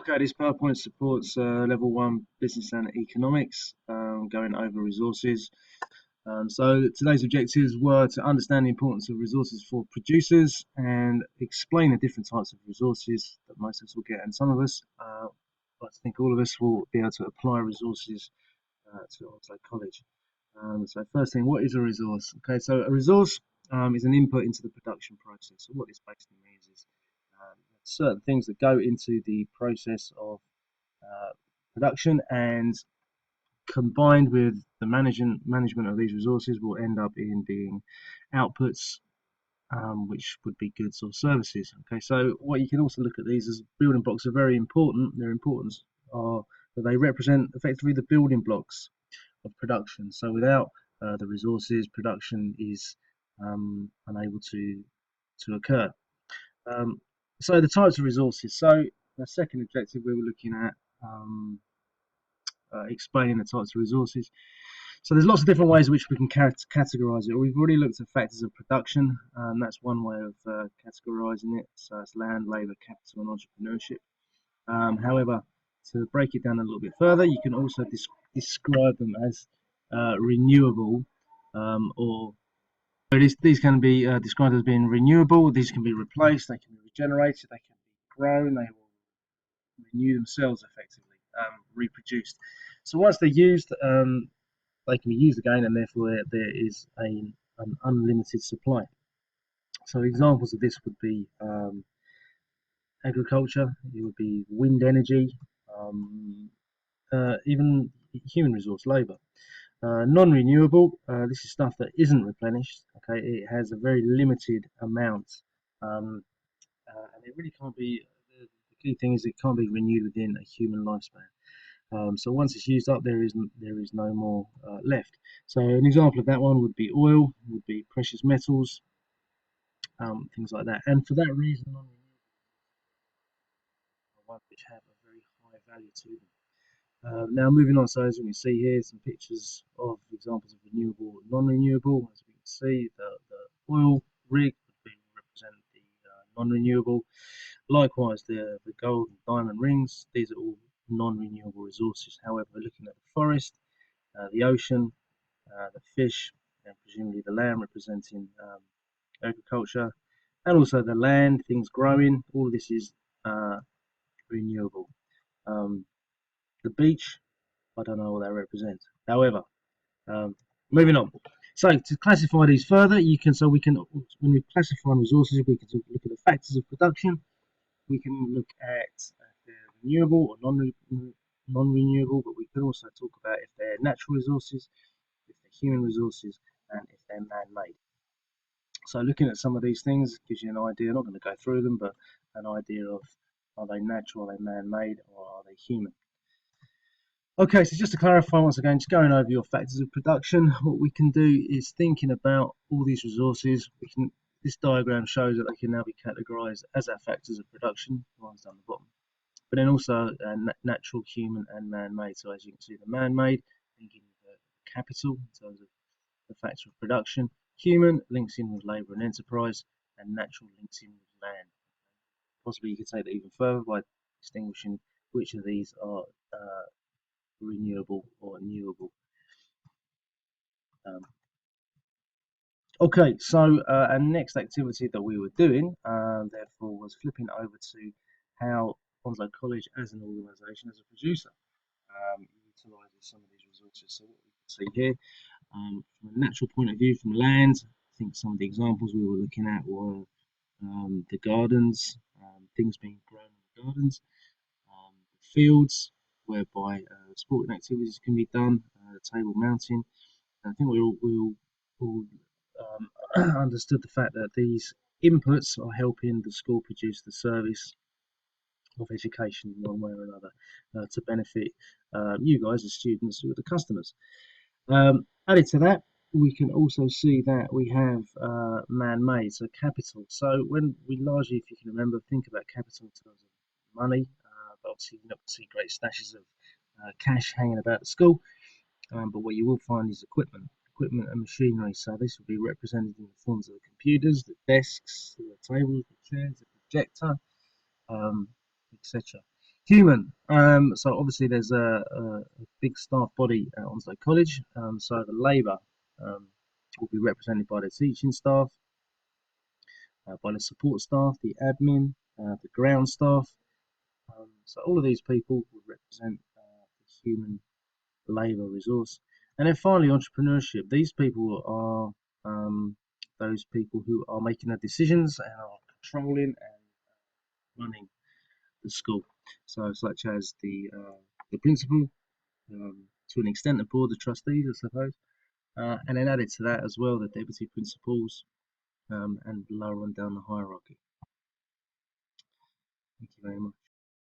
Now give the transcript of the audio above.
Okay, this PowerPoint supports level 1 business and economics, going over resources. So today's objectives were to understand the importance of resources for producers and explain the different types of resources that most of us will get. And some of us, I think all of us, will be able to apply resources to Onslow College. So first thing, what is a resource? Okay, so a resource is an input into the production process. So what this basically means is certain things that go into the process of production, and combined with the management of these resources will end up in being outputs, which would be goods or services. Okay, so what you can also look at these as building blocks are very important. Their importance are that they represent effectively the building blocks of production. So without the resources, production is unable to occur. So the types of resources. So the second objective we were looking at explaining the types of resources. So there's lots of different ways in which we can categorize it. We've already looked at factors of production. That's one way of categorizing it. So it's land, labor, capital, and entrepreneurship. However, to break it down a little bit further, you can also describe them as renewable, or these can be described as being renewable. These can be replaced, they can be regenerated, they can be grown, they will renew themselves effectively, reproduced. So once they're used, they can be used again, and therefore there is an unlimited supply. So examples of this would be agriculture, it would be wind energy, even human resource, labour. Non-renewable, this is stuff that isn't replenished. Okay, it has a very limited amount, and it really can't be. The key thing is it can't be renewed within a human lifespan. So once it's used up, there is no more left. So an example of that one would be oil, would be precious metals, things like that. And for that reason, non-renewable are ones which have a very high value to them. Now moving on, so as we can see here, some pictures of examples of renewable and non-renewable. As we can see, the oil rig would represent the non-renewable. Likewise, the gold and diamond rings, these are all non-renewable resources. However, looking at the forest, the ocean, the fish, and presumably the land representing agriculture, and also the land, things growing, all of this is renewable. The beach, I don't know what that represents. However, moving on. So to classify these further, when we classify resources, we can look at the factors of production. We can look at if they're renewable or non-renewable, but we can also talk about if they're natural resources, if they're human resources, and if they're man-made. So looking at some of these things gives you an idea. I'm not going to go through them, but an idea of, are they natural, are they man-made, or are they human? Okay, so just to clarify once again, just going over your factors of production, what we can do is thinking about all these resources. This diagram shows that they can now be categorized as our factors of production, the ones down the bottom, but then also natural, human, and man-made. So as you can see, the man-made, thinking of the capital in terms of the factor of production, human links in with labour and enterprise, and natural links in with land. Possibly you could take that even further by distinguishing which of these are renewable or renewable. Okay, so our next activity that we were doing, therefore, was flipping over to how Onslow College as an organisation, as a producer, utilises some of these resources. So what we can see here, from a natural point of view, from land, I think some of the examples we were looking at were the gardens, things being grown in the gardens, the fields, whereby sporting activities can be done, table mounting. I think we all understood the fact that these inputs are helping the school produce the service of education in one way or another to benefit you guys as students who are the customers. Added to that, we can also see that we have man-made, so capital. So when we largely, if you can remember, think about capital in terms of money, but obviously you're not going to see great stashes of cash hanging about the school, but what you will find is equipment and machinery. So this will be represented in the forms of the computers, the desks, the tables, the chairs, the projector, etc. Human. So obviously there's a big staff body at Onslow College. So the labour will be represented by the teaching staff, by the support staff, the admin, the ground staff. So all of these people would represent the human labour resource. And then finally, entrepreneurship. These people are those people who are making the decisions and are controlling and running the school. So such as the principal, to an extent the board of trustees, I suppose, and then added to that as well the deputy principals, and lower on down the hierarchy. Thank you very much.